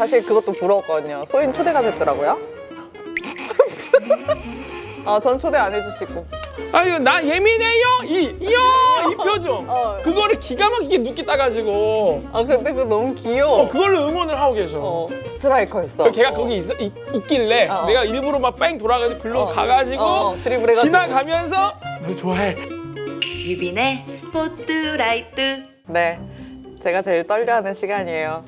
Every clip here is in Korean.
사실 그것도 부러웠거든요. 소인 초대가 됐더라고요. 전 초대 안 해주시고. 아유 나 예민해요 이 표정 그거를 기가 막히게 눕기 따가지고 근데 그거 너무 귀여워. 그걸로 응원을 하고 계셔. 스트라이커였어. 걔가 거기 있길래 내가 일부러 막 뺑 돌아가지고 글로 가가지고 드리블해가지고 지나가면서 널 좋아해. 유빈의 스포트라이트. 네, 제가 제일 떨려하는 시간이에요.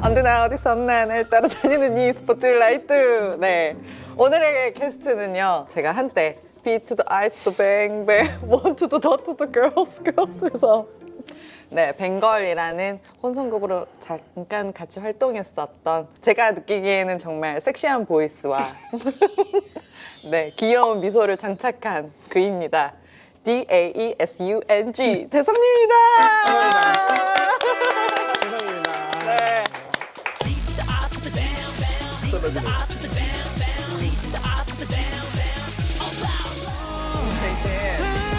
언제나 어디서 없나 날 따라다니는 이 스포트라이트. 네, 오늘의 게스트는요, 제가 한때 B to the I to the bang bang, one to the dot to the girls에서 네, 뱅걸이라는 혼성그룹으로 잠깐 같이 활동했었던, 제가 느끼기에는 정말 섹시한 보이스와 네, 귀여운 미소를 장착한 그입니다. DAESUNG 대성님입니다. 감사합니다. 네. 되게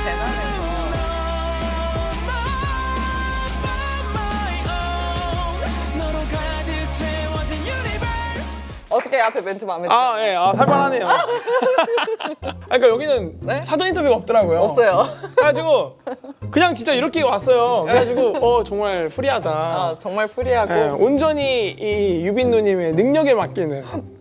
대단해서 어떻게 앞에 멘트 마음에 들어요? 예, 살만하네요. 그러니까 여기는 네? 사전 인터뷰가 없더라고요. 없어요. 그래가지고 그냥 진짜 이렇게 왔어요. 그래가지고 정말 프리하다. 정말 프리하고 예, 온전히 이 유빈 누님의 능력에 맡기는.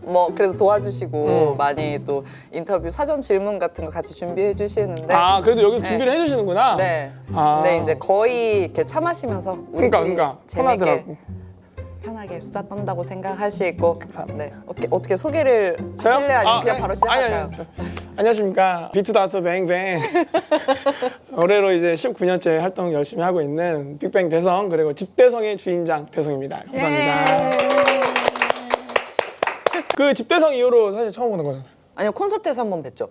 뭐 그래도 도와주시고 많이 또 인터뷰 사전 질문 같은 거 같이 준비해 주시는데 그래도 여기서 네. 준비를 해주시는구나. 네. 아. 근데 이제 거의 이렇게 차 마시면서 그러니까 재밌게 편하더라고. 편하게 수다 떤다고 생각하시고. 감사합니다. 네. 어떻게 소개를 하실래요? 아니면 그냥 바로 시작할까요? 안녕하십니까. 비투다스 뱅뱅. 올해로 이제 19년째 활동 열심히 하고 있는 빅뱅 대성, 그리고 집대성의 주인장 대성입니다. 감사합니다. 그 집대성 이후로 사실 처음 보는 거잖아요. 아니요, 콘서트에서 한번 뵀죠.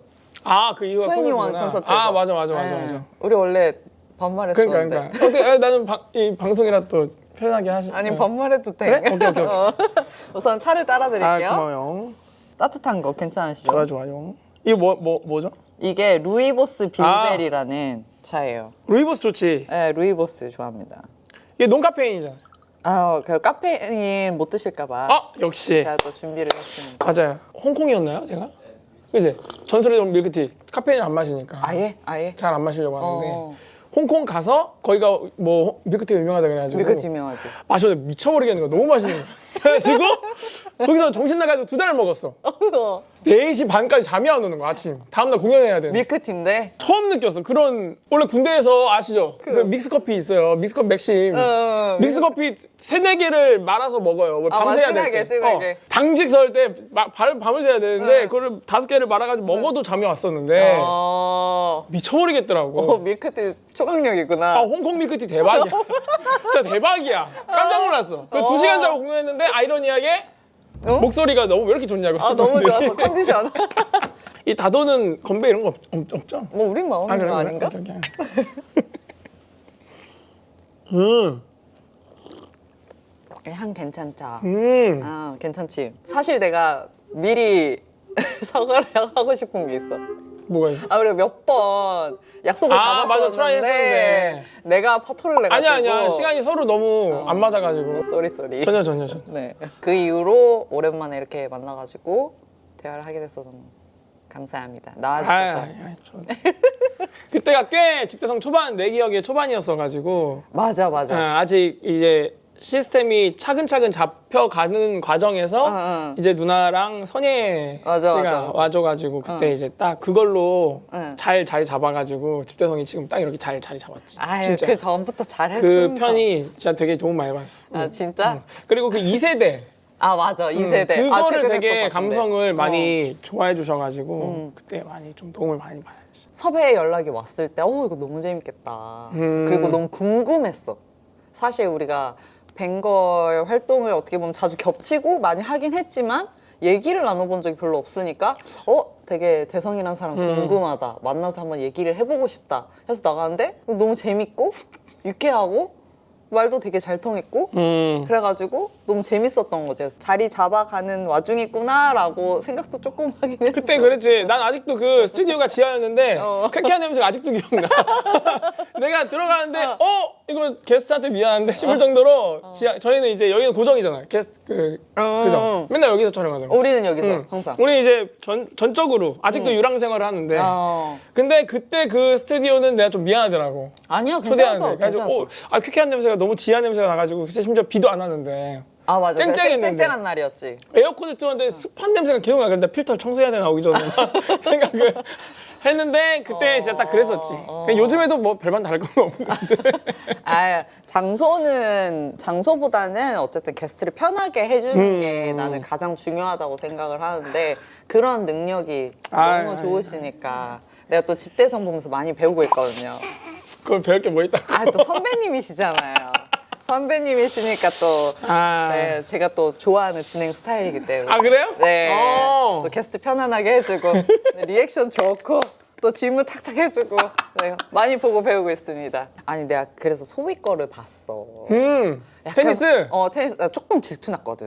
그 이후가 21 콘서트구나. 콘서트에서. 맞아. 우리 원래 반말했었는데. 그러니까. 나는 이 방송이라 또 편하게 하시. 아니, 반말해도 돼. 그래? 오케이. 우선 차를 따라드릴게요. 고마워요. 따뜻한 거 괜찮으시죠? 좋아요. 이거 뭐죠? 이게 루이보스 빌벨이라는 차예요. 루이보스 좋지. 네, 루이보스 좋아합니다. 이게 논카페인이잖아. 그 카페인 못 드실까봐 역시. 제가 또 준비를 했습니다. 맞아요. 홍콩이었나요, 제가? 그지? 전설의 밀크티. 카페인 안 마시니까. 아예? 잘 안 마시려고 하는데. 어. 홍콩 가서 거기가 뭐 밀크티가 유명하다 그래가지고. 밀크티 유명하지. 마셨는데 미쳐버리겠는 거야. 너무 맛있는 거야. 그래가지고 거기서 정신 나가지고 2달을 먹었어. 4시 반까지 잠이 안 오는 거야, 아침. 다음날 공연해야 되는데. 밀크티인데? 처음 느꼈어. 그런, 원래 군대에서 아시죠? 그 믹스커피 있어요. 믹스커피 맥심. 믹스커피 3-4개를 말아서 먹어요. 밤새야 될 때. 진하게. 당직 설 때 밤을 새야 되는데 그거를 5개를 말아가지고 먹어도 잠이 왔었는데 미쳐버리겠더라고. 밀크티 초강력이구나. 홍콩 밀크티 대박이야. 진짜 대박이야. 깜짝 놀랐어. 2시간 자고 공연했는데 아이러니하게 목소리가 왜 이렇게 좋냐고. 너무 스태프분들이. 좋았어, 컨디션. 이 다도는 건배 이런 거 없죠? 뭐 우린 마음인 거 아닌가? 향 괜찮다. 괜찮지. 사실 내가 미리 사과를 하고 싶은 게 있어. 뭐가 있어? 우리가 몇 번 약속을 맞아, 트라이 잡았었는데 했었는데. 내가 파토를 내가지고. 아니야. 시간이 서로 너무 안 맞아가지고. 쏘리. 전혀. 네. 그 이후로 오랜만에 이렇게 만나가지고 대화를 하게 됐어서 너무 감사합니다. 나와주셔서. 그때가 꽤 집대성 초반, 내 기억에 초반이었어가지고. 맞아. 아직 이제 시스템이 차근차근 잡혀가는 과정에서 이제 누나랑 선예 씨가 와줘가지고 그때 이제 딱 그걸로 잘 자리 잡아가지고 집대성이 지금 딱 이렇게 잘 자리 잡았지. 진짜. 그 전부터 잘했어. 그 편이 진짜 되게 도움 많이 받았어. 진짜? 그리고 그 2세대. 맞아. 2세대. 그거를 최근에 되게 또 봤는데. 감성을 많이 좋아해 주셔가지고 그때 많이 좀 도움을 많이 받았지. 섭외 연락이 왔을 때 이거 너무 재밌겠다. 그리고 너무 궁금했어. 사실 우리가 뱅걸 활동을 어떻게 보면 자주 겹치고 많이 하긴 했지만 얘기를 나눠본 적이 별로 없으니까 되게 대성이라는 사람 궁금하다. 만나서 한번 얘기를 해보고 싶다 해서 나가는데 너무 재밌고 유쾌하고 말도 되게 잘 통했고 그래가지고 너무 재밌었던 거지. 그래서 자리 잡아가는 와중이구나라고 생각도 조금 하긴 했어. 그때 그랬지. 난 아직도 그 스튜디오가 지하였는데 쾌쾌한 냄새가 아직도 기억나. 내가 들어가는데 이거 게스트한테 미안한데 싶을 정도로 저희는 이제 여기는 고정이잖아요. 게스트 그죠? 맨날 여기서 촬영하잖아요. 우리는 여기서 항상. 우리 이제 전적으로 아직도 유랑 생활을 하는데 근데 그때 그 스튜디오는 내가 좀 미안하더라고. 아니야, 초대하는데. 괜찮았어. 그래가지고 쾌쾌한 냄새가 너무 지한 냄새가 나가지고 그때 심지어 비도 안 왔는데 아 맞아. 쨍쨍했는데. 쨍쨍한 날이었지. 에어컨을 틀었는데 습한 냄새가 계속 나. 그런데 필터 청소해야 되나 오기 전에 생각을 했는데 그때 진짜 딱 그랬었지. 요즘에도 뭐 별반 다를 건 없는데. 아 장소보다는 어쨌든 게스트를 편하게 해주는 게 나는 가장 중요하다고 생각을 하는데 그런 능력이 너무 좋으시니까 내가 또 집대성 보면서 많이 배우고 있거든요. 그걸 배울 게 뭐 있다고. 아 또 선배님이시잖아요. 선배님이시니까 또 네, 제가 또 좋아하는 진행 스타일이기 때문에. 아 그래요? 네. 또 게스트 편안하게 해주고 리액션 좋고 또 질문 탁탁 해주고 네, 많이 보고 배우고 있습니다. 아니 내가 그래서 소희 거를 봤어. 약간, 테니스? 테니스. 나 조금 질투 났거든.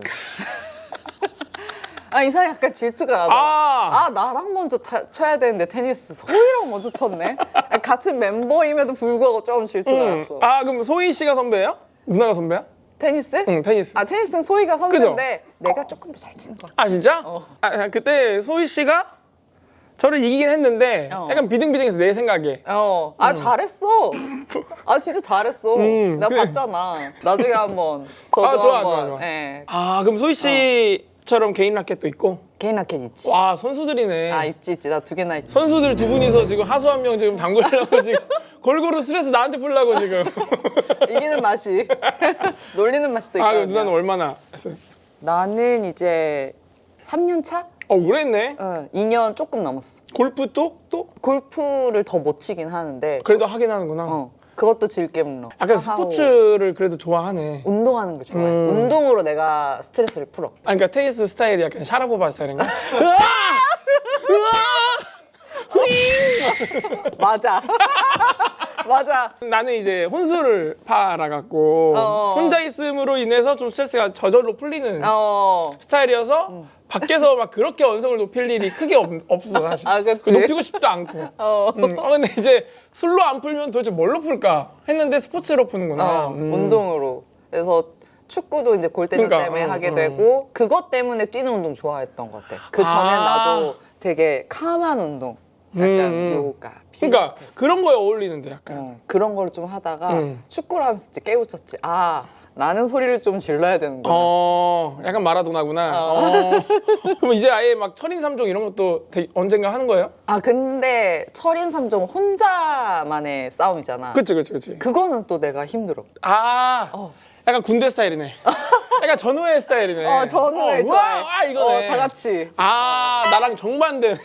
아, 이 사람 약간 질투가 나더라. 아, 나랑 먼저 쳐야 되는데 테니스 소희랑 먼저 쳤네? 같은 멤버임에도 불구하고 조금 질투가 났어. 아, 그럼 소희 씨가 선배예요? 누나가 선배야? 테니스? 응, 테니스. 아, 테니스는 소희가 선배인데 내가 조금 더 잘 치는 거야. 아, 진짜? 아, 그때 소희 씨가 저를 이기긴 했는데 약간 비등비등해서 내 생각에. 아, 잘했어. 아, 진짜 잘했어. 내가 그래. 봤잖아. 나중에 한번 저도 좋아. 네. 아, 그럼 소희 씨처럼 개인 라켓도 있고? 개인 라켓 있지. 와, 선수들이네. 아, 있지. 나 2개나 있지. 선수들 두 분이서 지금 하수 한 명 지금 담그려고 지금 골고루 스트레스 나한테 풀려고 지금. 이기는 맛이. 놀리는 맛이 또 아, 있거든요. 그럼 누나는 얼마나 했어요? 나는 이제 3년 차? 오래 했네. 2년 조금 넘었어. 골프 쪽? 또? 골프를 더 못 치긴 하는데 그래도 하긴 하는구나. 그것도 즐겨 물어. 약간 스포츠를 그래도 좋아하네. 운동하는 거 좋아해. 운동으로 내가 스트레스를 풀어. 아, 그러니까 테니스 스타일이 약간 샤라포바 스타일인가? 으아! 맞아. 맞아. 나는 이제 혼수를 팔아갖고 혼자 있음으로 인해서 좀 스트레스가 저절로 풀리는 스타일이어서 밖에서 막 그렇게 언성을 높일 일이 크게 없어 사실. 아, 그치. 높이고 싶지도 않고. 근데 이제 술로 안 풀면 도대체 뭘로 풀까 했는데 스포츠로 푸는구나. 운동으로. 그래서 축구도 이제 골대전 그러니까, 때문에 하게 되고 그것 때문에 뛰는 운동 좋아했던 것 같아. 그 전에 나도 되게 캄한 운동. 약간 요가, 그러니까 필라테스. 그런 거에 어울리는데 약간. 그런 걸 좀 하다가 축구를 하면서 진짜 깨우쳤지. 아, 나는 소리를 좀 질러야 되는구나. 약간 마라도나구나. 그럼 이제 아예 막 철인삼종 이런 것도 언젠가 하는 거예요? 아, 근데 철인 3종 혼자만의 싸움이잖아. 그치. 그거는 또 내가 힘들어. 약간 군대 스타일이네. 약간 전우회 스타일이네. 전우회 좋아해. 와, 이거네. 다 같이. 나랑 정반대.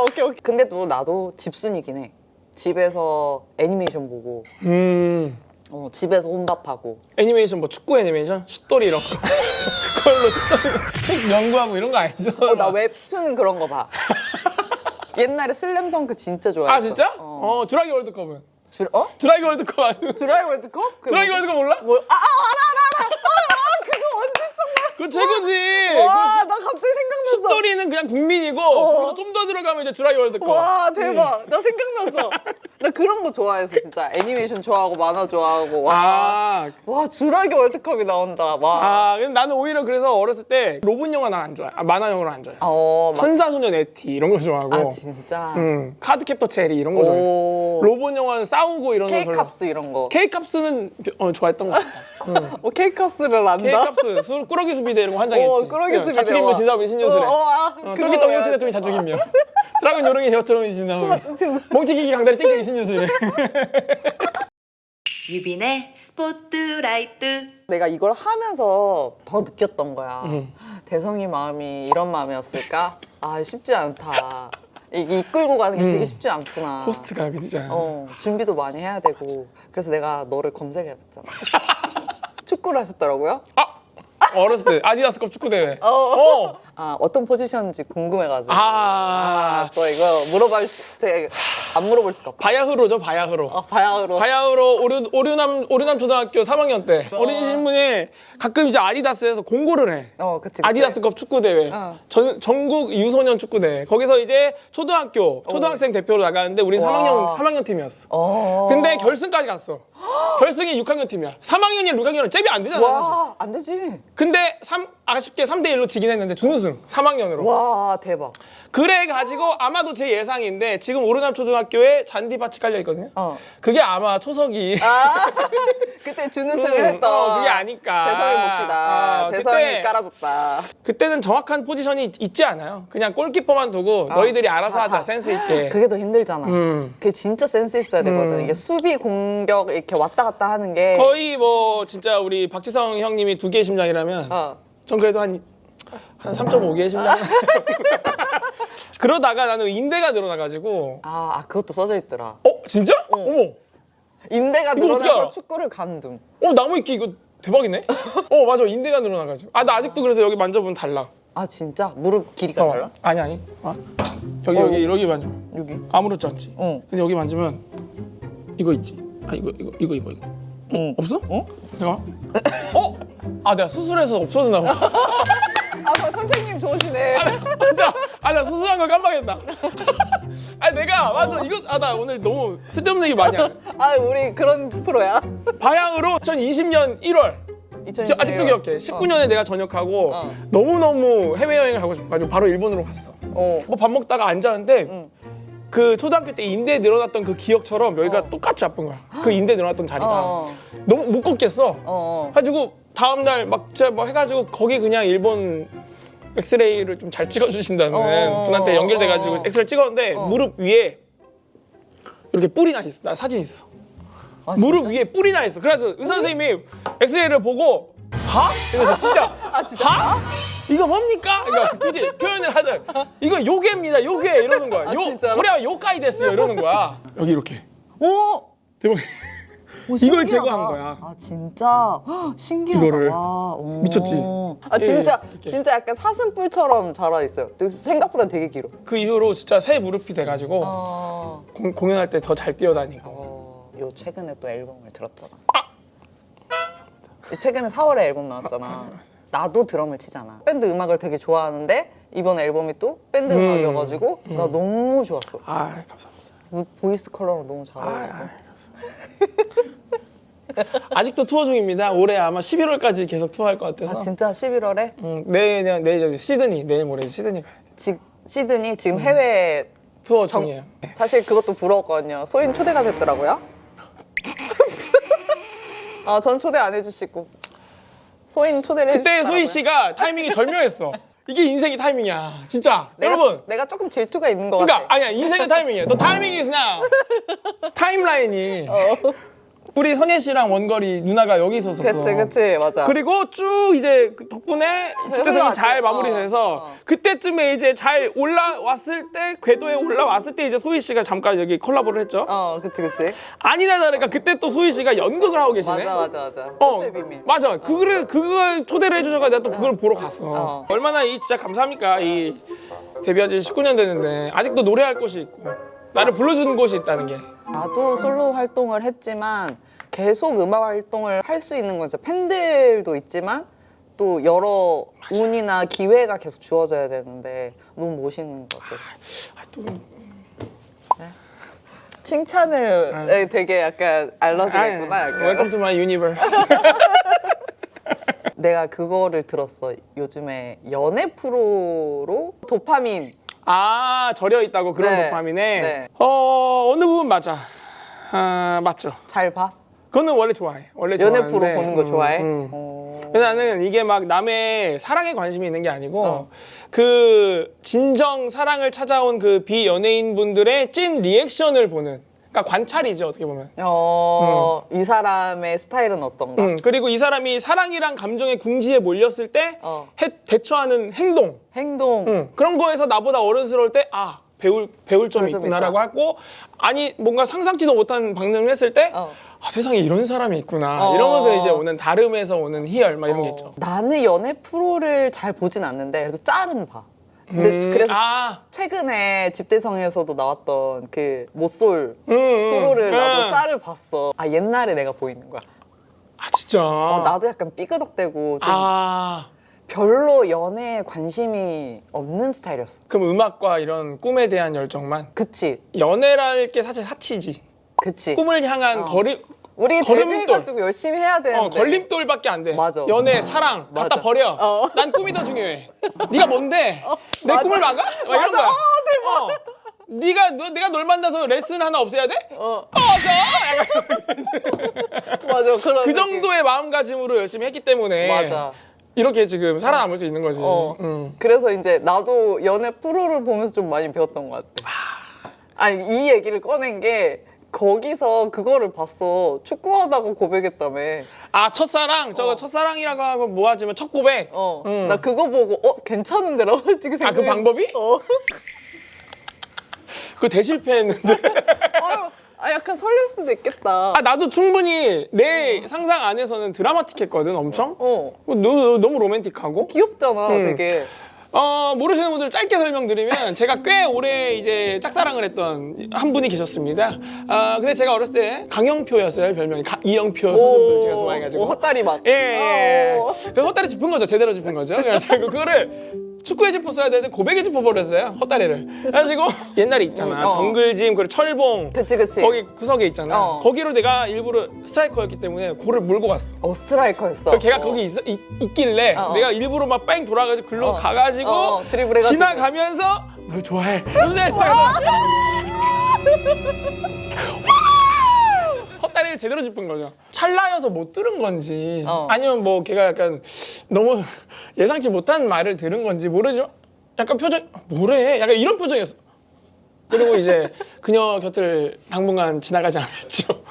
오케이. 근데 또 나도 집순이긴 해. 집에서 애니메이션 보고, 집에서 혼밥하고. 애니메이션 뭐 축구 애니메이션? 슛돌이 이런 거. 그걸로 슛 연구하고 이런 거 아니죠? 나 웹툰은 그런 거 봐. 옛날에 슬램덩크 진짜 좋아했어. 아, 진짜? 드라기 월드컵은? 드라기 월드컵 아니야? 드라이 월드컵? 드라기 월드컵 몰라? 알아. 그거 언제 그거 최고지. 와, 나 갑자기 생각났어. 슛돌이는 그냥 국민이고 거기서 좀 더 들어가면 이제 드라기 월드컵. 와, 대박. 나 생각났어. 나 그런 거 좋아해서 진짜 애니메이션 좋아하고 만화 좋아하고 와 주라기 월드컵이 나온다. 와. 근데 나는 오히려 그래서 어렸을 때 로봇 영화 난 안 좋아해. 만화 영화를 안 좋아했어. 천사소년 에티 이런 거 좋아하고. 진짜. 카드캡터 체리 이런 거 좋아했어. 로봇 영화는 싸우고 이런 거 별로. 케이캅스 이런 거. 케이캅스는 좋아했던 것 같아. 케이캅스를 안다? 케이캅스 꾸러기 수비대 이런 거 환장했지. 꾸러기 수비대. 자축인묘 진사오비 신유술에. 똘끼덩이 그거 훔치대통이 자축인묘. 드라곤 요롱이 여처럼이 진사오비. 멍치기기 강다리 찡찡이 신유술에. 유빈의 스포트라이트. 내가 이걸 하면서 더 느꼈던 거야. 대성이 마음이 이런 마음이었을까? 쉽지 않다. 이게 이끌고 가는 게 되게 쉽지 않구나. 호스트가 진짜. 준비도 많이 해야 되고. 그래서 내가 너를 검색해봤잖아. 축구를 하셨더라고요? 어렸을 때 아디다스컵 축구 대회. 아, 어떤 포지션인지 궁금해가지고. 아, 또 이거 물어볼 때 안 물어볼 수가 없다. 바야흐로죠, 바야흐로. 바야흐로. 바야흐로 오류남 초등학교 3학년 때 어린 신문에 가끔 이제 아디다스에서 공고를 해. 그치. 아디다스컵 축구 대회, 전국 유소년 축구 대회. 거기서 이제 초등학생 대표로 나가는데 우리 3학년 팀이었어. 근데 결승까지 갔어. 결승이 6학년 팀이야. 3학년이 6학년은 잽이 안 되잖아. 사실. 와, 안 되지. 근데 아쉽게 3대1로 지긴 했는데 준우승 3학년으로. 와, 대박. 그래가지고 아마도 제 예상인데 지금 오르남 초등학교에 잔디밭이 깔려 있거든요. 그게 아마 초석이. 그때 준우승을 했던. 그게 아닐까. 대성이 몫이다. 대성이 그때, 깔아줬다. 그때는 정확한 포지션이 있지 않아요. 그냥 골키퍼만 두고 너희들이 알아서 하자, 센스 있게. 그게 더 힘들잖아. 그게 진짜 센스 있어야 되거든. 이게 수비, 공격 이렇게 왔다 갔다 하는 게. 거의 뭐 진짜 우리 박지성 형님이 2개의 심장이라면 전 그래도 한 3.5개의 심장. 그러다가 나는 인대가 늘어나가지고. 그것도 써져 있더라. 진짜? 어머. 인대가 이거 늘어나서 어떡해? 축구를 간둥. 나무위키 이거 대박이네? 맞아. 인대가 늘어나가지고. 나 아직도 그래서 여기 만져보면 달라. 진짜? 무릎 길이가 달라? 아니. 여기 만지면. 여기? 아무렇지 않지. 근데 여기 만지면 이거 있지. 이거. 없어? 잠깐만. 내가 수술해서 없어졌나 봐. 선생님 좋으시네. 진짜. 나 수술한 걸 깜빡했다. 맞아. 나 오늘 너무 쓸데없는 얘기 많이 하네. 우리 그런 프로야. 바양으로 2020년 1월. 2020년 아직도 기억해. 19년에 내가 전역하고 너무너무 해외여행을 가고 싶어가지고 바로 일본으로 갔어. 뭐 밥 먹다가 앉았는데 그 초등학교 때 인대 늘어났던 그 기억처럼 여기가 똑같이 아픈 거야. 그 인대 늘어났던 자리가. 너무 못 걷겠어. 가지고 다음날 막 진짜 뭐 해가지고 거기 그냥 일본 엑스레이를 좀 잘 찍어주신다는 분한테 연결돼가지고 엑스레이 찍었는데 무릎 위에 이렇게 뿔이 나 있어. 나 사진 있어. 무릎 위에 뿔이 나 있어. 그래서 의사 선생님이 엑스레이를 보고 봐? 그래서 진짜 봐? 이거 뭡니까? 그러니까 굳이 표현을 하자. 이거 요괴입니다. 요괴 이러는 거야. 우리가 요까이 됐어요 이러는 거야. 여기 이렇게. 대박. 이걸 제거한 거야. 진짜 헉, 신기하다. 이거를. 와, 미쳤지? 진짜 약간 사슴뿔처럼 자라 있어요. 생각보다 되게 길어. 그 이후로 진짜 새 무릎이 돼가지고 공연할 때 더 잘 뛰어다니고. 요 최근에 또 앨범을 들었잖아. 최근에 4월에 앨범 나왔잖아. 맞아. 나도 드럼을 치잖아. 밴드 음악을 되게 좋아하는데 이번 앨범이 또 밴드 음악이어가지고 나 너무 좋았어. 감사합니다. 보이스 컬러랑 너무 잘 어울려. 아직도 투어 중입니다. 올해 아마 11월까지 계속 투어할 것 같아서. 진짜 11월에? 내일 시드니, 내일 모레 시드니 가야 돼. 시드니 지금 해외 투어 중이에요. 사실 그것도 부러웠거든요. 소인 초대가 됐더라고요. 전 초대 안 해주시고 소인 초대를 그때 해주시더라고요. 소희 씨가 타이밍이 절묘했어. 이게 인생의 타이밍이야. 진짜. 여러분. 내가 조금 질투가 있는 것 그러니까 같아. 아니야. 인생의 타이밍이야. 너 타이밍이 is now. 타임라인이. 우리 선예 씨랑 원거리 누나가 여기 있었었어. 그치 맞아. 그리고 쭉 이제 그 덕분에 초대석이 잘 마무리돼서 그때쯤에 이제 잘 올라왔을 때 궤도에 올라왔을 때 이제 소희 씨가 잠깐 여기 콜라보를 했죠. 그치. 아니나 다를까 그때 또 소희 씨가 연극을 하고 계시네. 맞아. 꽃의 비밀. 맞아. 그걸 초대를 해주셔서 내가 또 그걸 보러 갔어. 얼마나 진짜 감사합니까. 이 데뷔한 지 19년 됐는데 아직도 노래할 곳이 있고 나를 불러주는 곳이 있다는 게. 나도 솔로 활동을 했지만 계속 음악 활동을 할 수 있는 건 진짜 팬들도 있지만 또 여러 운이나 기회가 계속 주어져야 되는데 너무 멋있는 것 같아요. 네? 칭찬을 되게 약간 알러지겠구나. Welcome to my universe. 내가 그거를 들었어. 요즘에 연애 프로로 도파민. 절여 있다고 그런 네. 도파민에. 네. 어느 부분 맞아. 맞죠. 잘 봐? 그거는 원래 좋아해. 원래 연애 좋아하는데. 프로 보는 거 좋아해? 근데 나는 이게 막 남의 사랑에 관심이 있는 게 아니고 그 진정 사랑을 찾아온 그 비연예인분들의 찐 리액션을 보는. 그러니까 관찰이죠 어떻게 보면. 이 사람의 스타일은 어떤가? 그리고 이 사람이 사랑이란 감정의 궁지에 몰렸을 때 대처하는 행동. 그런 거에서 나보다 어른스러울 때 배울 점이 있구나라고 하고 아니 뭔가 상상지도 못한 반응을 했을 때 아, 세상에 이런 사람이 있구나. 이러면서 이제 오는 다름에서 오는 희열 막 이런 게 있죠. 나는 연애 프로를 잘 보진 않는데 그래도 짤은 봐. 근데 그래서 최근에 집대성에서도 나왔던 그 모쏠 프로를 나도 짤을 봤어. 아 옛날에 내가 보이는 거야. 아 진짜. 나도 약간 삐그덕대고 좀 별로 연애에 관심이 없는 스타일이었어. 그럼 음악과 이런 꿈에 대한 열정만? 그치. 연애랄 게 사실 사치지. 그치. 꿈을 향한 우리 걸음돌. 데뷔해가지고 열심히 해야 되는데. 걸림돌밖에 안 돼. 맞아. 연애, 사랑 맞아. 갖다 버려. 난 꿈이 더 중요해. 네가 뭔데? 내 맞아. 꿈을 막아? 막 이런 거야. 대박. 네가 널 만나서 레슨 하나 없애야 돼? 맞아. 그런 그 정도의 마음가짐으로 열심히 했기 때문에 맞아. 이렇게 지금 살아남을 수 있는 거지. 그래서 이제 나도 연애 프로를 보면서 좀 많이 배웠던 것 같아. 아니 이 얘기를 꺼낸 게 거기서 그거를 봤어. 축구하다가 고백했다며. 아 첫사랑? 저거 첫사랑이라고 하고 뭐하지만 첫 고백. 나 그거 보고 괜찮은데라고 솔직히 생각했어. 그 방법이? 그거 대실패했는데. 약간 설렐 수도 있겠다. 나도 충분히 내 상상 안에서는 드라마틱했거든, 엄청. 너무 로맨틱하고. 귀엽잖아, 되게. 모르시는 분들 짧게 설명드리면 제가 꽤 오래 이제 짝사랑을 했던 한 분이 계셨습니다. 근데 제가 어렸을 때 강영표였어요, 별명이. 이영표 선생님들 제가 좋아해가지고. 헛다리 맛. 예. 그 헛다리 짚은 거죠, 제대로 짚은 거죠. 그래가지고 그거를 축구에 짚었어야 되는데 고백에 짚어버렸어요, 헛다리를. 그래가지고 옛날에 있잖아, 정글짐, 그리고 철봉. 그치. 거기 구석에 있잖아. 거기로 내가 일부러 스트라이커였기 때문에 골을 몰고 갔어. 스트라이커였어. 걔가 거기 있길래 내가 일부러 막 뺑 돌아가지고 글로 가가지고 드리블해가지고 지나가면서 널 좋아해. 이러면서 헛다리를 제대로 짚은 거죠. 찰나여서 못 들은 건지 아니면 뭐 걔가 약간 너무 예상치 못한 말을 들은 건지 모르죠. 약간 표정 뭐래? 약간 이런 표정이었어. 그리고 이제 그녀 곁을 당분간 지나가지 않았죠.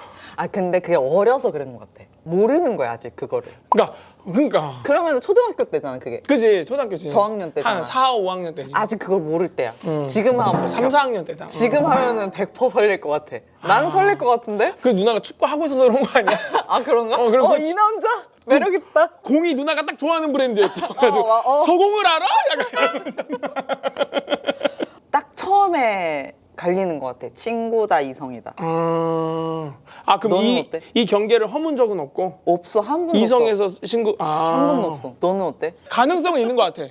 근데 그게 어려서 그런 것 같아. 모르는 거야 아직 그거를. 그러니까. 그러면 초등학교 때잖아 그게. 그지 초등학교지. 저학년 때잖아. 한 4, 5학년 때지. 아직 그걸 모를 때야. 지금 하면 3, 4학년 때다. 지금 하면은 100% 설렐 것 같아. 나는 설렐 것 같은데? 그 누나가 축구 하고 있어서 그런 거 아니야? 그런가? 그럼 이 남자 매력 있다. 공이 누나가 딱 좋아하는 브랜드였어. 그래가지고 저 공을 알아? 딱 처음에 갈리는 것 같아. 친구다 이성이다. 그럼 너는 어때? 이 경계를 허문 적은 없고? 없어, 한 번도 이성에서 없어. 친구 한 번도 없어. 너는 어때? 가능성은 있는 것 같아.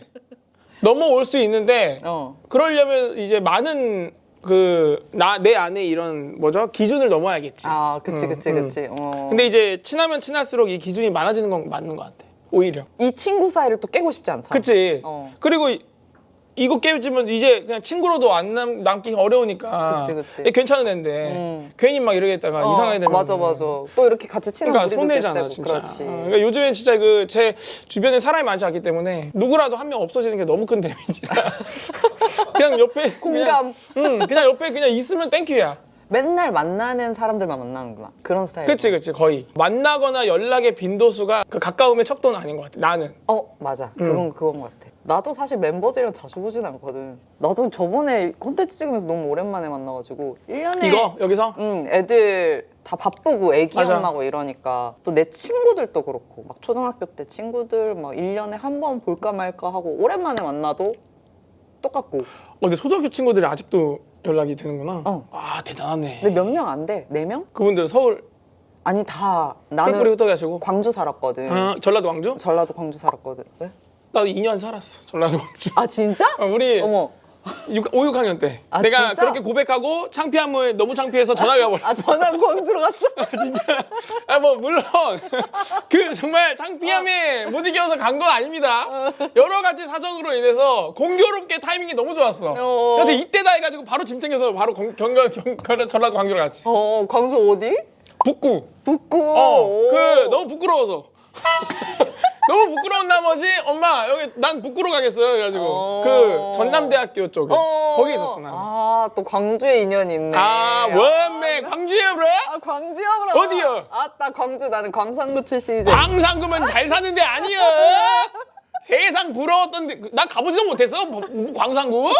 넘어올 수 있는데 그러려면 이제 많은 내 안에 이런 기준을 넘어야겠지. 그치. 근데 이제 친하면 친할수록 이 기준이 많아지는 건 맞는 것 같아. 오히려. 이 친구 사이를 또 깨고 싶지 않잖아. 그치. 그리고 이거 깨지면 이제 그냥 친구로도 안 남기 어려우니까. 그치. 괜찮은 애인데 괜히 막 이러겠다가 이상하게 되면. 맞아. 또 이렇게 같이 친한 그러니까 우리도 손해잖아, 되고. 진짜. 그렇지. 그러니까 요즘엔 진짜 제 주변에 사람이 많지 않기 때문에 누구라도 한 명 없어지는 게 너무 큰 데미지라. 그냥 옆에 공감. 그냥 옆에 그냥 있으면 땡큐야. 맨날 만나는 사람들만 만나는구나. 그런 스타일. 그치 거의 만나거나 연락의 빈도수가 가까움의 척도는 아닌 것 같아 나는. 맞아. 그건 것 같아. 나도 사실 멤버들이랑 자주 보진 않거든. 나도 저번에 콘텐츠 찍으면서 너무 오랜만에 만나가지고 1년에 이거 여기서? 애들 다 바쁘고 애기 맞아. 엄마고 이러니까 또 내 친구들도 그렇고 막 초등학교 때 친구들 막 1년에 한 번 볼까 말까 하고 오랜만에 만나도 똑같고. 근데 초등학교 친구들이 아직도 연락이 되는구나. 대단하네. 근데 몇 명 안 돼? 4명? 그분들 서울 아니 다 나는 흩어게 하시고 광주 살았거든. 전라도 광주? 전라도 광주 살았거든. 왜? 나도 2년 살았어 전라도 광주. 진짜? 우리 어머. 5, 6학년 때 내가 진짜? 그렇게 고백하고 창피함을 너무 창피해서 전화가 와버렸어. 전화 광주로 갔어? 진짜. 물론 정말 창피함에 못 이겨서 간 건 아닙니다. 여러 가지 사정으로 인해서 공교롭게 타이밍이 너무 좋았어. 그래서 이때다 해가지고 바로 짐 챙겨서 바로 전라도 광주로 갔지. 광주 어디? 북구. 너무 부끄러워서. 너무 부끄러운 나머지 엄마 여기 난 북구로 가겠어요. 그래가지고 전남대학교 쪽에 거기 있었어 나는. 또 광주에 인연이 있네. 원매 광주에 그래? 광주야. 어디요? 나 광주. 나는 광산구 출신이지. 광산구면 잘 사는데 아니야. 세상 부러웠던데 나 가보지도 못했어 광산구.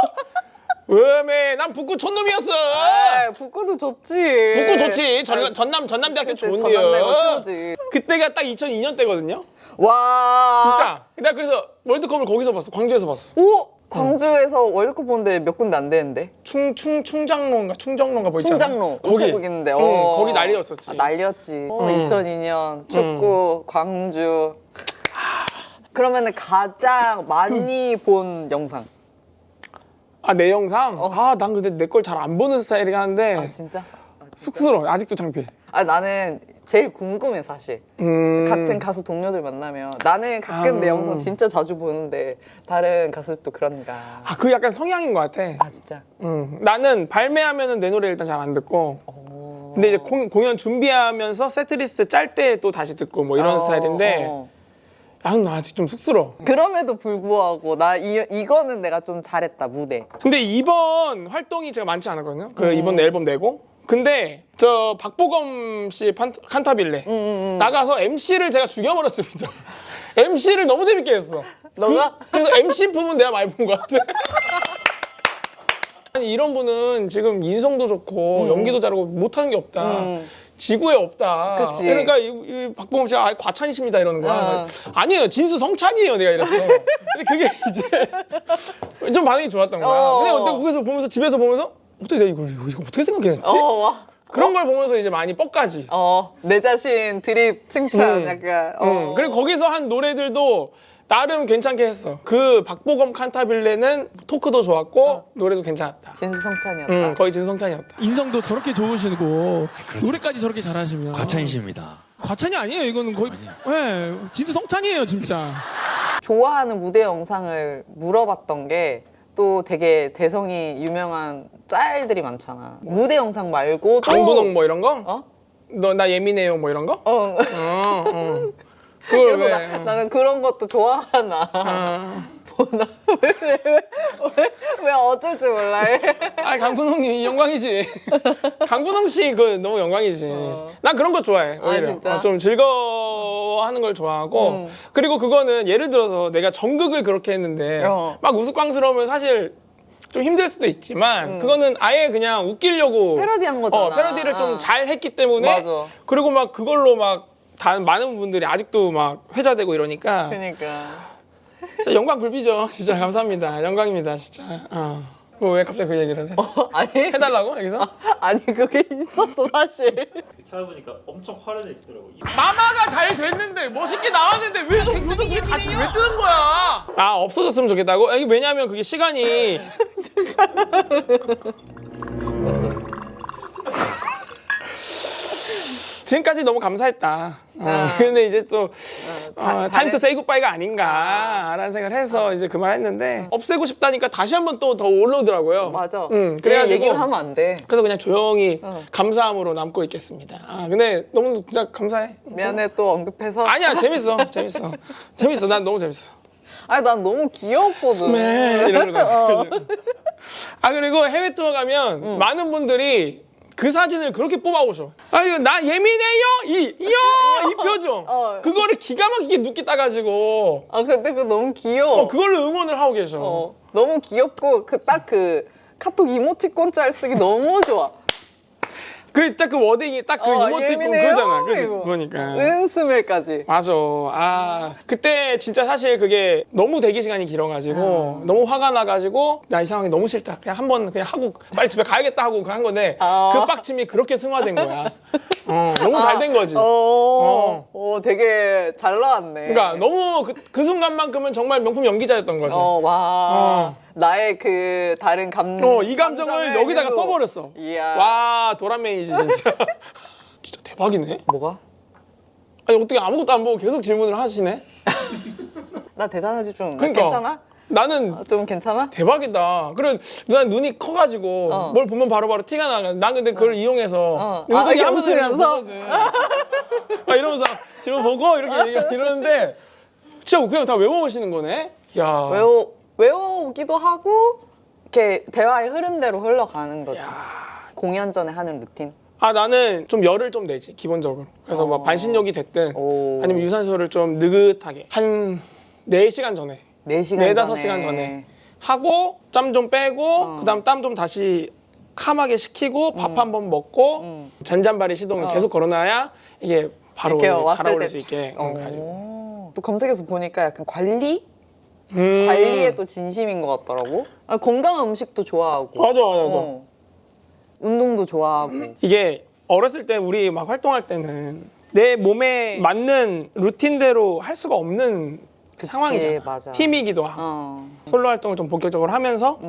왜매? 난 북구 촌놈이었어. 아, 북구도 좋지. 북구 좋지. 전남대학교 좋은데요. 전남대가 최고지. 그때가 딱 2002년 때거든요. 와. 진짜. 내가 그래서 월드컵을 거기서 봤어. 광주에서 봤어. 오! 광주에서 월드컵 보는데 몇 군데 안 되는데? 충정로인가 뭐 있잖아. 충장로. 거기 우체국 있는데. 응, 거기 난리였었지. 아, 난리였지. 2002년 축구 광주. 그러면은 가장 많이 본 영상. 아, 내 영상? 아, 난 근데 내 걸 잘 안 보는 스타일이긴 한데 아 진짜? 쑥스러워. 아직도 창피해. 아 나는 제일 궁금해 사실. 같은 가수 동료들 만나면 나는 가끔 내 영상 진짜 자주 보는데 다른 가수들도 그런가? 아, 그 약간 성향인 것 같아. 아 진짜? 나는 발매하면은 내 노래 일단 잘 안 듣고 근데 이제 공연 준비하면서 세트리스트 짤 때 또 다시 듣고 뭐 이런 스타일인데 나 아직 좀 쑥스러워. 그럼에도 불구하고 나 이거는 내가 좀 잘했다 무대. 근데 이번 활동이 제가 많지 않았거든요. 그 이번 앨범 내고. 근데 저 박보검 씨 칸타빌레 나가서 MC를 제가 죽여버렸습니다. MC를 너무 재밌게 했어. 너가? 그래서 MC 품은 내가 많이 본 것 같아. 아니 이런 분은 지금 인성도 좋고 연기도 잘하고 못하는 게 없다. 지구에 없다. 그치. 그러니까 이 박보검 씨가 과찬이십니다 이러는 거야. 아니에요. 진수 성찬이에요. 내가 이랬어. 근데 그게 이제 좀 반응이 좋았던 거야. 근데 내가 거기서 보면서 집에서 보면서 어떻게 내가 이거 어떻게 생각했지? 와. 그런 걸 보면서 이제 많이 뻑가지. 내 자신 드립 칭찬 약간. 그리고 거기서 한 노래들도 나름 괜찮게 했어. 그 박보검 칸타빌레는 토크도 좋았고 노래도 괜찮았다. 진수성찬이었다. 거의 진성찬이었다. 인성도 저렇게 좋으시고 노래까지 저렇게 잘하시면 과찬이십니다. 과찬이 아니에요. 이거는 거의 진짜 성찬이에요, 진짜. 좋아하는 무대 영상을 물어봤던 게 또 되게 대성이 유명한 짤들이 많잖아. 무대 영상 말고 또 강분홍 뭐 이런 거? 어? 너 나 예민해요 뭐 이런 거? 그걸 그래서 왜? 나는 그런 것도 좋아하나 보나 왜 어쩔 줄 몰라 해. 아 강분홍이 영광이지. 강분홍 씨 그 너무 영광이지. 난 그런 거 좋아해 오히려. 진짜? 좀 즐거워하는 걸 좋아하고 그리고 그거는 예를 들어서 내가 전극을 그렇게 했는데 막 우스꽝스러우면 사실 좀 힘들 수도 있지만 그거는 아예 그냥 웃기려고 패러디한 거잖아. 패러디를 좀 잘 했기 때문에 맞아. 그리고 막 그걸로 막 많은 분들이 아직도 막 회자되고 이러니까 그러니까 진짜 영광 굴비죠. 진짜 감사합니다. 영광입니다. 진짜. 왜 갑자기 그 얘기를 했어? 아니 해달라고 여기서? 아니 그게 있었어 사실. 찾아보니까 엄청 화려해지더라고. 마마가 잘 됐는데 멋있게 나왔는데 왜 굉장히 왜 뜨는 거야? 아 없어졌으면 좋겠다고? 이게 왜냐면 그게 시간이 지금까지 너무 감사했다. 근데 이제 또 타임 투 세이 굿바이가 아닌가라는 생각을 해서 이제 그 말 했는데 없애고 싶다니까 다시 한번 또 더 올라오더라고요. 맞아. 그래가지고 얘기를 하면 안 돼. 그래서 그냥 조용히 감사함으로 남고 있겠습니다. 근데 너무 진짜 감사해. 미안해 또 언급해서. 아니야 재밌어. 난 너무 재밌어. 아니 난 너무 귀엽거든. 이런 거. 그리고 해외 투어 가면 많은 분들이 그 사진을 그렇게 뽑아오셔. 이거 나 예민해요 이 표정. 그거를 기가 막히게 눕게 따가지고. 근데 그거 너무 귀여워. 그걸로 응원을 하고 계셔. 너무 귀엽고 딱 그 카톡 이모티콘 짤 쓰기 너무 좋아. 딱 그 워딩이 딱 그 이모티콘 예민해요? 그거잖아. 그치? 이거. 그러니까. 은스멜까지. 맞아. 그때 진짜 사실 그게 너무 대기 시간이 길어가지고 너무 화가 나가지고 나 이 상황이 너무 싫다. 그냥 한번 그냥 하고 빨리 집에 가야겠다 하고 한 건데 그 빡침이 그렇게 승화된 거야. 너무 잘 된 거지. 되게 잘 나왔네. 그러니까 너무 그 순간만큼은 정말 명품 연기자였던 거지. 와. 나의 그 다른 이 감정을 여기다가 써버렸어. 이야. 와 도란맨이지 진짜. 진짜 대박이네. 뭐가? 아니 어떻게 아무것도 안 보고 계속 질문을 하시네? 나 대단하지 좀. 그러니까. 괜찮아? 나는 좀 괜찮아? 대박이다. 그래, 난 눈이 커가지고 뭘 보면 바로바로 티가 나. 난 근데 그걸 이용해서 이렇게 하면서 웃으면서? 이러면서 지금 보고 이렇게 이러는데 진짜 그냥 다 외워오시는 거네. 야. 외워오기도 하고 이렇게 대화의 흐름대로 흘러가는 거지. 공연 전에 하는 루틴. 나는 좀 열을 좀 내지 기본적으로. 그래서 막 반신욕이 됐든 아니면 유산소를 좀 느긋하게 한 4시간 전에. 4시간 전에. 4-5시간 전에 하고 땀 좀 빼고 그다음 땀 좀 다시 캄하게 식히고 밥 한 번 먹고 잔잔바리 시동을 계속 걸어놔야 이게 바로 이렇게 왔을 달아오를 때 수 있게 그래가지고. 또 검색해서 보니까 약간 관리에 또 진심인 것 같더라고. 건강한 음식도 좋아하고. 맞아. 운동도 좋아하고. 이게 어렸을 때 우리 막 활동할 때는 내 몸에 맞는 루틴대로 할 수가 없는 상황이잖아. 맞아. 팀이기도 하고 솔로 활동을 좀 본격적으로 하면서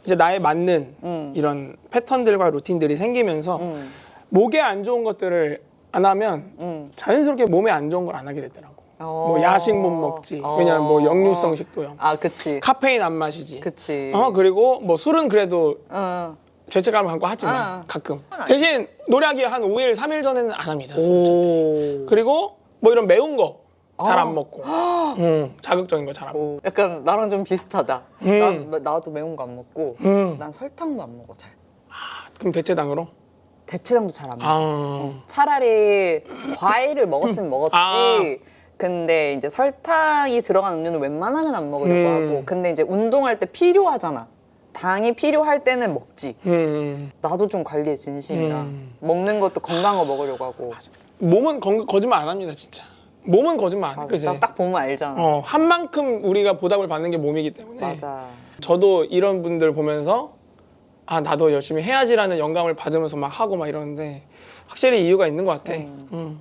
이제 나에 맞는 이런 패턴들과 루틴들이 생기면서 목에 안 좋은 것들을 안 하면 자연스럽게 몸에 안 좋은 걸 안 하게 되더라고. 뭐 야식 못 먹지. 왜냐면 뭐 역류성 식도염. 그치. 카페인 안 마시지. 그치. 그리고 뭐 술은 그래도 죄책감을 갖고 하지만 가끔. 대신 노력이 한 5일, 3일 전에는 안 합니다. 술. 그리고 뭐 이런 매운 거 잘 안 먹고. 자극적인 거 잘 안 먹고. 약간 나랑 좀 비슷하다. 나도 매운 거 안 먹고 난 설탕도 안 먹어 잘. 그럼 대체당으로? 대체당도 잘 안 먹어. 차라리 과일을 먹었으면 먹었지. 근데 이제 설탕이 들어간 음료는 웬만하면 안 먹으려고 하고. 근데 이제 운동할 때 필요하잖아. 당이 필요할 때는 먹지. 나도 좀 관리에 진심이라 먹는 것도 건강한 거 먹으려고 하고. 몸은 거짓말 안 합니다, 진짜. 몸은 거짓말 안 해. 그치? 딱 보면 알잖아. 한 만큼 우리가 보답을 받는 게 몸이기 때문에. 맞아. 저도 이런 분들 보면서 나도 열심히 해야지라는 영감을 받으면서 막 하고 막 이러는데 확실히 이유가 있는 것 같아.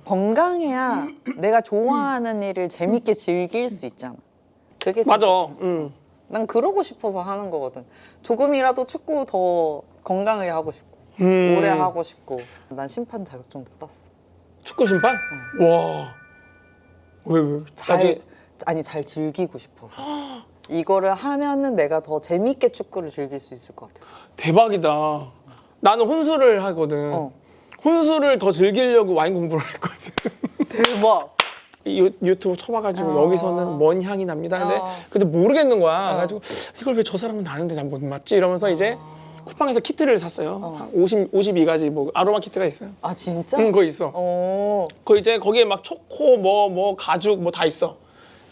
건강해야 내가 좋아하는 일을 재밌게 즐길 수 있잖아. 그게 진짜 맞아. 난 그러고 싶어서 하는 거거든. 조금이라도 축구 더 건강하게 하고 싶고 오래 하고 싶고. 난 심판 자격증도 땄어. 축구 심판? 와. 왜? 잘 즐기고 싶어서. 이거를 하면은 내가 더 재밌게 축구를 즐길 수 있을 것 같아서. 대박이다. 나는 혼술을 하거든. 혼술을 더 즐기려고 와인 공부를 했거든. 대박. 유튜브 쳐봐가지고 여기서는 뭔 향이 납니다. 근데 모르겠는 거야. 그래가지고 이걸 왜 저 사람은 나는데 난 못 맞지? 이러면서 이제 쿠팡에서 키트를 샀어요. 한 52가지 뭐 아로마 키트가 있어요. 진짜? 응, 그거 있어. 그 이제 거기에 막 초코, 뭐 가죽 뭐 다 있어.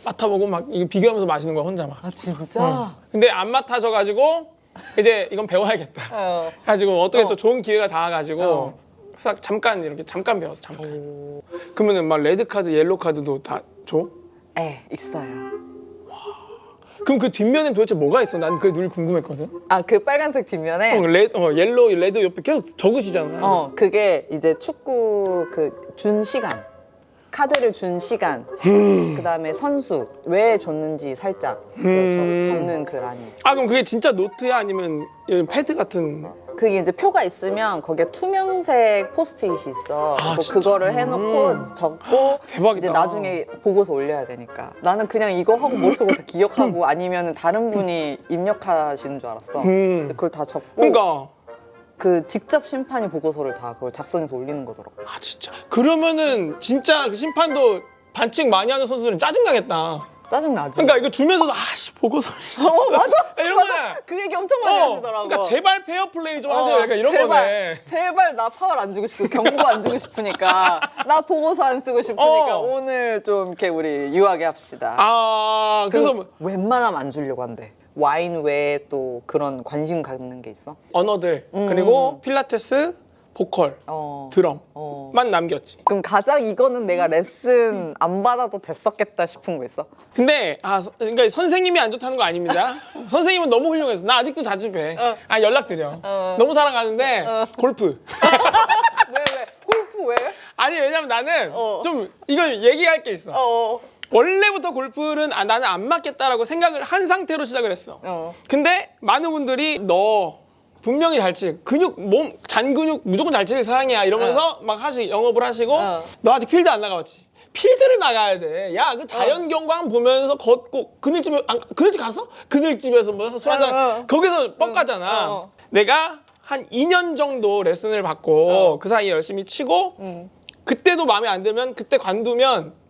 맡아보고 막 이거 비교하면서 마시는 거야 혼자 막. 진짜? 근데 안 맡아져가지고 이제 이건 배워야겠다. 가지고 어떻게 또 좋은 기회가 닿아가지고 싹 잠깐 배웠어. 잠깐. 그러면은 막 레드 카드, 옐로 카드도 다 줘? 네, 있어요. 그럼 그 뒷면엔 도대체 뭐가 있어? 난 그게 늘 궁금했거든. 그 빨간색 뒷면에 옐로우, 레드 옆에 계속 적으시잖아. 그게 이제 축구 준 시간, 카드를 준 시간, 그다음에 선수 왜 줬는지 살짝 적는 그 란이 있어. 그럼 그게 진짜 노트야 아니면 패드 같은? 그게 이제 표가 있으면 거기에 투명색 포스트잇이 있어. 그거를 해놓고 적고 대박이다. 이제 나중에 보고서 올려야 되니까. 나는 그냥 이거 하고 머릿속으로 다 기억하고 아니면 다른 분이 입력하시는 줄 알았어. 근데 그걸 다 적고. 그러니까. 직접 심판이 보고서를 다 그걸 작성해서 올리는 거더라고. 진짜. 그러면은 진짜 그 심판도 반칙 많이 하는 선수들은 짜증나겠다. 짜증나지. 그러니까 이거 주면서도 보고서. 맞아. 이런 거야. 그 얘기 엄청 많이 하시더라고. 그러니까 제발 페어플레이 좀 하세요. 약간 이런 거네. 제발 나 파울 안 주고 싶고 경고 안 주고 싶으니까 나 보고서 안 쓰고 싶으니까 오늘 좀 이렇게 우리 유하게 합시다. 그래서 웬만하면 안 주려고 한대. 와인 외에 또 그런 관심 갖는 게 있어? 언어들 그리고 필라테스, 보컬, 드럼만 남겼지. 그럼 가장 이거는 내가 레슨 안 받아도 됐었겠다 싶은 거 있어? 근데 그러니까 선생님이 안 좋다는 거 아닙니다. 선생님은 너무 훌륭해서 나 아직도 자주 뵈. 연락드려. 너무 사랑하는데 골프. 왜? 골프 왜? 아니 왜냐면 나는 좀 이걸 얘기할 게 있어. 원래부터 골프는 나는 안 맞겠다라고 생각을 한 상태로 시작을 했어. 근데 많은 분들이 너 분명히 잘 치, 잔 근육 무조건 잘 치는 사람이야 이러면서 막 영업을 하시고 너 아직 필드 안 나가봤지? 필드를 나가야 돼. 야, 그 자연 경관 보면서 걷고 그늘집 갔어? 그늘집에서 뭐 술 한잔 거기서 뻥까잖아. 내가 한 2년 정도 레슨을 받고 그 사이에 열심히 치고 그때도 마음에 안 들면 그때 관두면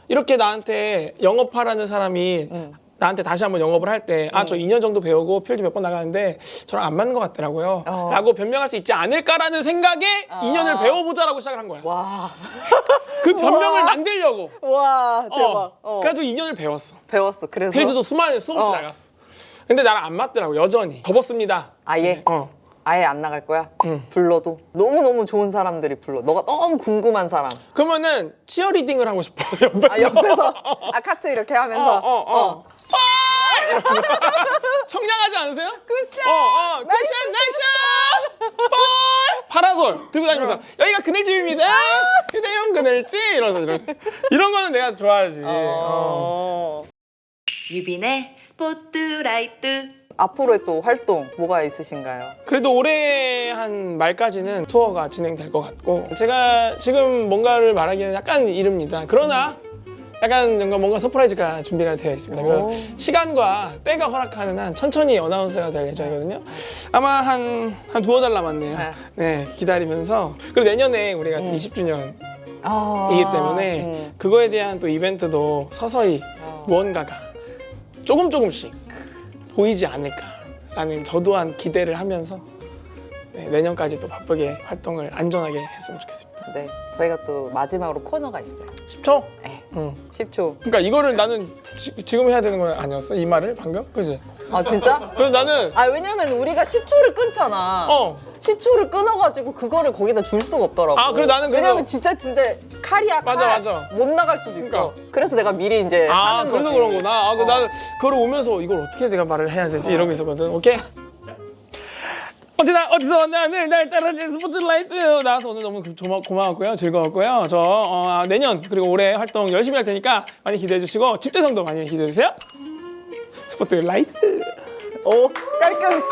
이렇게 나한테 영업하라는 사람이 나한테 다시 한번 영업을 할 때 저 2년 정도 배우고 필드 몇 번 나가는데 저랑 안 맞는 것 같더라고요 라고 변명할 수 있지 않을까라는 생각에 2년을 배워보자라고 시작을 한 거야. 와. 그 변명을 만들려고. 와, 대박. 그래가지고 2년을 배웠어. 그래서? 필드도 수없이 나갔어. 근데 나랑 안 맞더라고 여전히. 접었습니다. 아예? 어. 아예 안 나갈 거야? 응. 불러도? 너무너무 좋은 사람들이 불러. 너가 너무 궁금한 사람. 그러면은 치어리딩을 하고 싶어. 옆에서. 아, 옆에서? 아, 카트 이렇게 하면서? 청량하지 않으세요? 굿샷! 굿샷! 나이샷! 볼! 파라솔 들고 다니면서 여기가 그늘집입니다. 휴대용 그늘집 이러면서 이런 거는 내가 좋아하지. 유빈의 스포트라이트. 앞으로의 또 활동 뭐가 있으신가요? 그래도 올해 한 말까지는 투어가 진행될 것 같고 제가 지금 뭔가를 말하기는 약간 이릅니다. 그러나 약간 뭔가 서프라이즈가 준비가 되어 있습니다. 그래서 시간과 때가 허락하는 한 천천히 어나운스가 될 예정이거든요. 아마 한 두어 달 남았네요. 네, 기다리면서 그리고 내년에 우리가 20주년이기 때문에 그거에 대한 또 이벤트도 서서히 무언가가 조금씩 보이지 않을까라는 저도한 기대를 하면서 네, 내년까지 또 바쁘게 활동을 안전하게 했으면 좋겠습니다. 네, 저희가 또 마지막으로 코너가 있어요. 10초? 네, 응. 10초. 그러니까 이거를 나는 지금 해야 되는 거 아니었어? 이 말을 방금? 그지? 아, 진짜? 그래서 나는 아, 왜냐면 우리가 10초를 끊잖아. 10초를 끊어가지고 그거를 거기다 줄 수가 없더라고. 아, 그래, 나는 그래서- 왜냐면 진짜 칼이야, 칼. 맞아. 못 나갈 수도 있어. 그러니까. 그래서 내가 미리 이제 하는 그래서 거지. 그런 거나. 나는 그걸 오면서 이걸 어떻게 내가 말을 해야 되지? 이러고 있었거든. 오케이? 언제나 어디서 나를 날 따라주는 스포트라이트 나와서 오늘 너무 고마웠고요. 즐거웠고요. 저 내년 그리고 올해 활동 열심히 할 테니까 많이 기대해 주시고 집대성도 많이 기대해 주세요. 스포트라이트. 오, 깔끔했어.